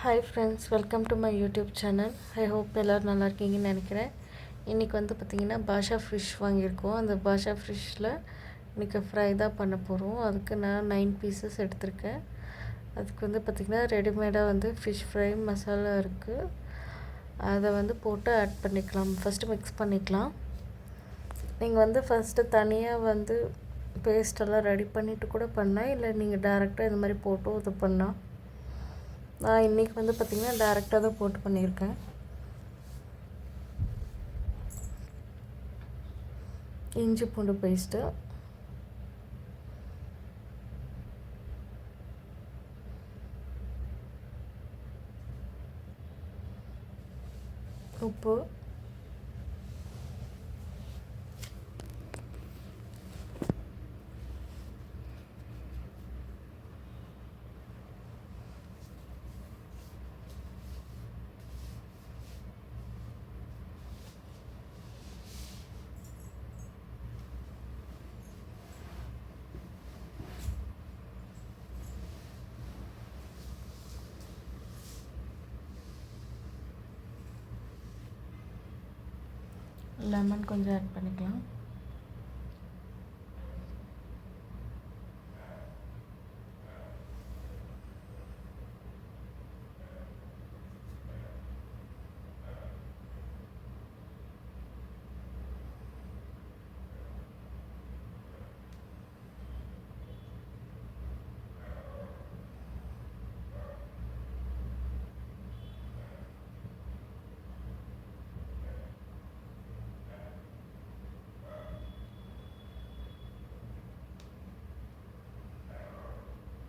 Hi friends, welcome to my YouTube channel. I hope எல்லோரும் நல்லா இருக்கீங்கன்னு நினைக்கிறேன். இன்றைக்கி வந்து பார்த்திங்கன்னா பாஷா ஃபிஷ் வாங்கியிருக்கோம். அந்த பாஷா ஃபிஷ்ஷில் இன்றைக்கி ஃப்ரை தான் பண்ண போகிறோம். அதுக்கு நான் 9 பீசஸ் எடுத்திருக்கேன். அதுக்கு வந்து பார்த்திங்கன்னா ரெடிமேடாக வந்து ஃபிஷ் ஃப்ரை மசாலா இருக்குது. அதை வந்து போட்டு ஆட் பண்ணிக்கலாம். ஃபஸ்ட்டு மிக்ஸ் பண்ணிக்கலாம். நீங்கள் வந்து ஃபஸ்ட்டு தனியாக வந்து பேஸ்டெல்லாம் ரெடி பண்ணிவிட்டு கூட பண்ணால், இல்லை நீங்கள் டேரெக்டாக இந்த மாதிரி போட்டும் இது பண்ணால். நான் இன்றைக்கி வந்து பார்த்திங்கன்னா டேரெக்டாக தான் போட்டு பண்ணியிருக்கேன். இஞ்சி பூண்டு பேஸ்ட்டு, உப்பு, லெமன் கொஞ்சம் ஆட் பண்ணிக்கலாம்.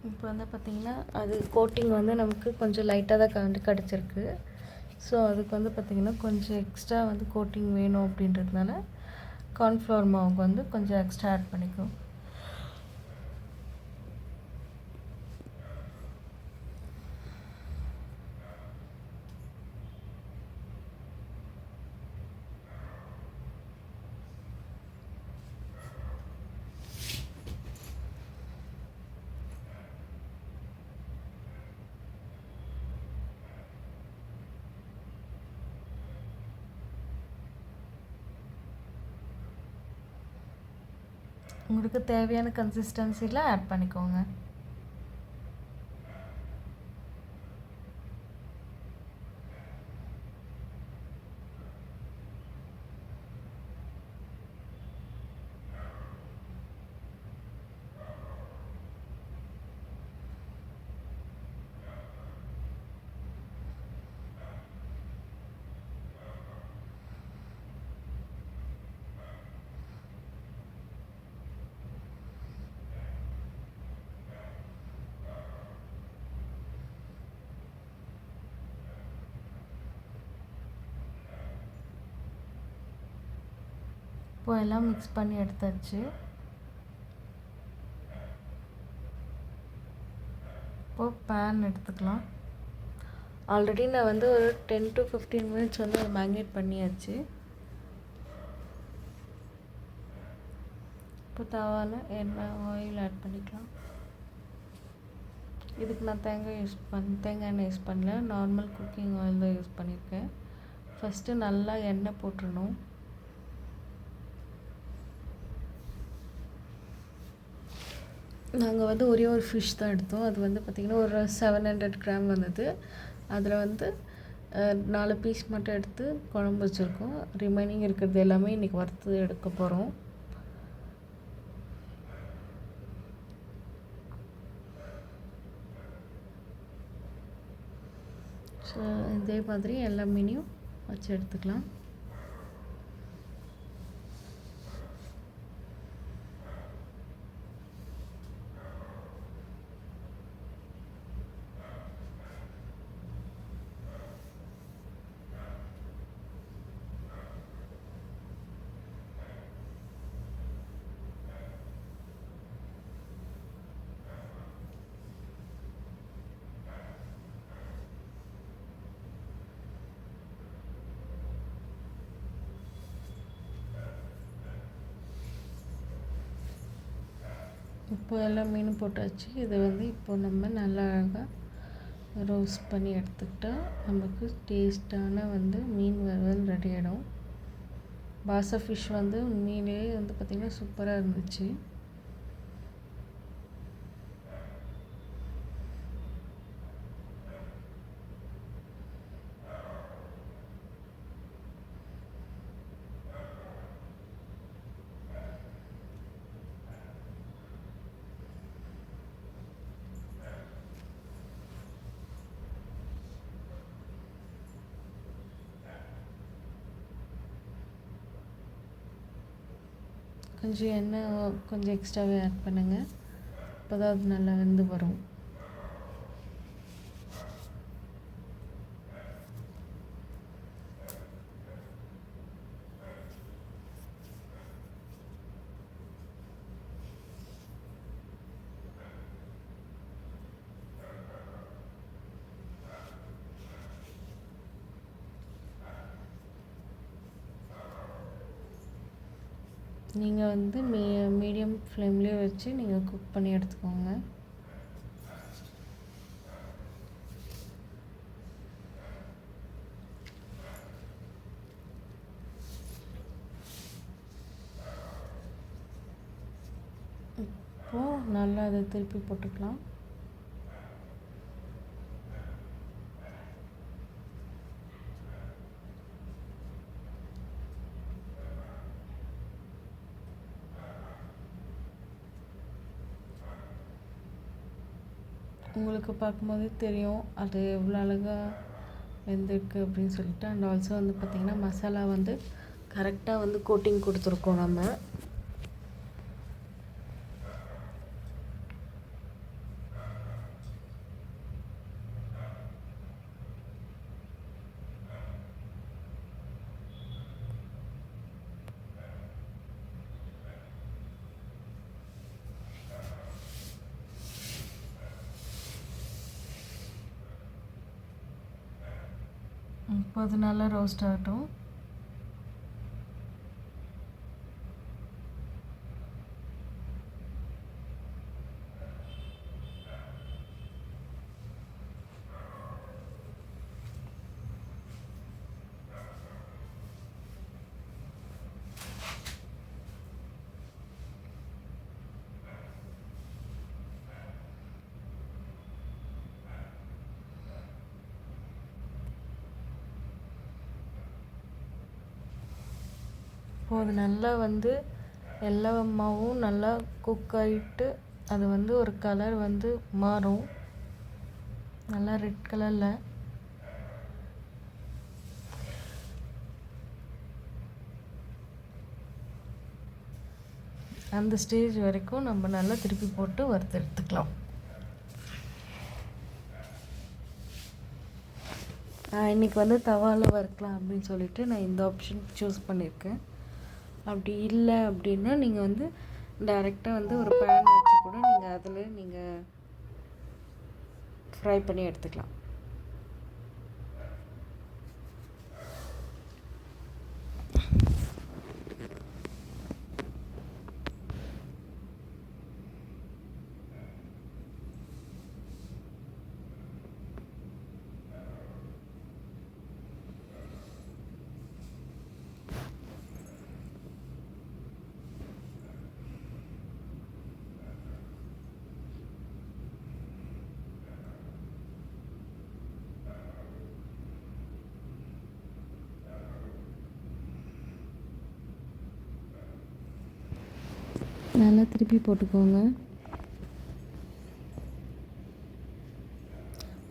இப்போ வந்து பார்த்திங்கன்னா அது கோட்டிங் வந்து நமக்கு கொஞ்சம் லைட்டாக தான் கிடச்சிருக்கு. ஸோ அதுக்கு வந்து பார்த்திங்கன்னா கொஞ்சம் எக்ஸ்ட்ரா வந்து கோட்டிங் வேணும் அப்படின்றதுனால கார்ன்ஃப்ளவர் மாவுக்கு வந்து கொஞ்சம் எக்ஸ்ட்ரா ஆட் பண்ணிக்கும். உங்களுக்கு தேவையான கன்சிஸ்டன்சியில் ஆட் பண்ணிக்கோங்க. இப்போ எல்லாம் மிக்ஸ் பண்ணி எடுத்தாச்சு. இப்போது பேன் எடுத்துக்கலாம். ஆல்ரெடி நான் வந்து ஒரு 10 to 15 மினிட்ஸ் வந்து அதை மேக்னேட் பண்ணியாச்சு. இப்போ தவாவில் எண்ணெய் ஆயில் ஆட் பண்ணிக்கலாம். இதுக்கு நான் தேங்காய் எண்ணெய் யூஸ் பண்ணல, நார்மல் குக்கிங் ஆயில் தான் யூஸ் பண்ணியிருக்கேன். ஃபஸ்ட்டு நல்லா எண்ணெய் போட்டுடணும். நாங்கள் வந்து ஒரே ஒரு ஃபிஷ் தான் எடுத்தோம். அது வந்து பார்த்திங்கன்னா ஒரு 700 கிராம் வந்தது. அதில் வந்து 4 பீஸ் மட்டும் எடுத்து குழம்பு வச்சுருக்கோம். ரிமைனிங் இருக்கிறது எல்லாமே இன்றைக்கி வறுத்து எடுக்க போகிறோம். ஸோ இதே மாதிரி எல்லா மீனையும் வச்சு எடுத்துக்கலாம். இப்போ எல்லாம் மீன் போட்டாச்சு. இதை வந்து இப்போ நம்ம நல்லா அழகாக ரோஸ்ட் பண்ணி எடுத்துக்கிட்டா நமக்கு டேஸ்ட்டான வந்து மீன் வறுவல் ரெடி ஆகிடும். பாசா ஃபிஷ் வந்து உண்மையிலேயே வந்து பார்த்திங்கன்னா சூப்பராக இருந்துச்சு. கொஞ்சம் எண்ணெய் கொஞ்சம் எக்ஸ்ட்ராவே ஆட் பண்ணுங்கள். அப்போ தான் அது நல்லா வெந்து வரும். நீங்கள் வந்து மீடியம் ஃப்ளேம்லேயே வச்சு நீங்கள் குக் பண்ணி எடுத்துக்கோங்க. இப்போது நல்லா அதை திருப்பி போட்டுக்கலாம். உங்களுக்கு பார்க்கும்போதே தெரியும் அது எவ்வளோ அழகாக வெந்திருக்கு அப்படின்னு சொல்லிட்டு. அண்ட் ஆல்சோ வந்து பார்த்திங்கன்னா மசாலா வந்து கரெக்டாக வந்து கோட்டிங் கொடுத்துருக்கோம் நம்ம. இப்போ அது நல்லா ரோஸ்ட் ஆகட்டும். இப்போது அது நல்லா வந்து எல்லா மாவும் நல்லா குக் ஆகிட்டு அது வந்து ஒரு கலர் வந்து மாறும், நல்லா ரெட் கலரில். அந்த ஸ்டேஜ் வரைக்கும் நம்ம நல்லா திருப்பி போட்டு வறுத்து எடுத்துக்கலாம். இன்றைக்கி வந்து தவாவில் வறுக்கலாம் அப்படின்னு சொல்லிட்டு நான் இந்த ஆப்ஷன் சூஸ் பண்ணியிருக்கேன். அப்படி இல்லை அப்படின்னா நீங்கள் வந்து டைரெக்டாக வந்து ஒரு பேன் வச்சு கூட நீங்கள் அதில் நீங்கள் ஃப்ரை பண்ணி எடுத்துக்கலாம். நல்லா திருப்பி போட்டுக்கோங்க.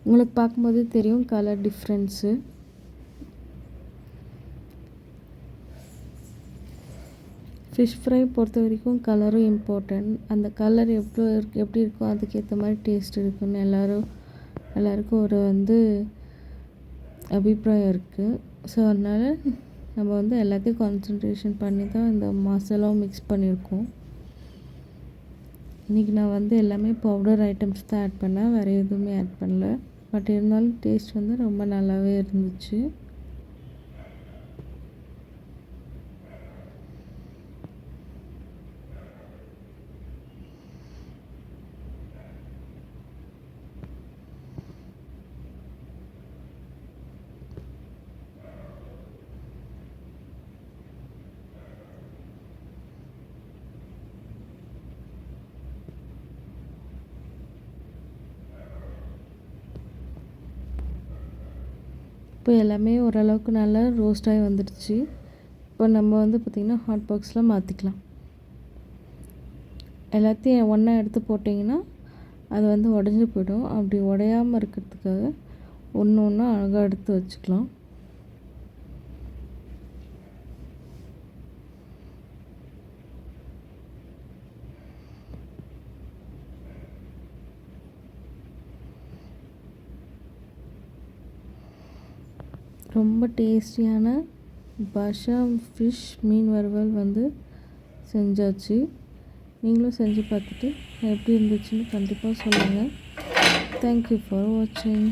உங்களுக்கு பார்க்கும்போதே தெரியும் கலர் டிஃப்ரென்ஸு. ஃபிஷ் ஃப்ரை பொறுத்த வரைக்கும் கலரும் இம்பார்ட்டன்ட். அந்த கலர் எப்படி இருக்கோ அதுக்கேற்ற மாதிரி டேஸ்ட் இருக்குன்னு எல்லாருக்கும் ஒரு வந்து அபிப்பிராயம் இருக்குது. ஸோ அதனால் நம்ம வந்து எல்லாத்தையும் கான்சன்ட்ரேஷன் பண்ணி தான் இந்த மசாலாவும் மிக்ஸ் பண்ணியிருக்கோம். இன்றைக்கி நான் வந்து எல்லாமே பவுடர் ஐட்டம்ஸ் தான் ஆட் பண்ணேன், வேறு எதுவுமே ஆட் பண்ணல. பட் இருந்தாலும் டேஸ்ட் வந்து ரொம்ப நல்லாவே இருந்துச்சு. இப்போ எல்லாமே ஓரளவுக்கு நல்லா ரோஸ்ட் ஆகி வந்துடுச்சு. இப்போ நம்ம வந்து பார்த்திங்கன்னா ஹாட் பாக்ஸில் மாற்றிக்கலாம். எல்லாத்தையும் ஒன்றா எடுத்து போட்டிங்கன்னா அது வந்து உடஞ்சி போயிடும். அப்படி உடையாமல் இருக்கிறதுக்காக ஒன்று ஒன்றா அழகாக எடுத்து வச்சுக்கலாம். ரொம்ப டேஸ்டியான பாஷா ஃபிஷ் மீன் வறுவல் வந்து செஞ்சாச்சு. நீங்களும் செஞ்சு பார்த்துட்டு எப்படி இருந்துச்சுன்னு கண்டிப்பாக சொல்லுங்கள். தேங்க்யூ ஃபார் வாட்சிங்.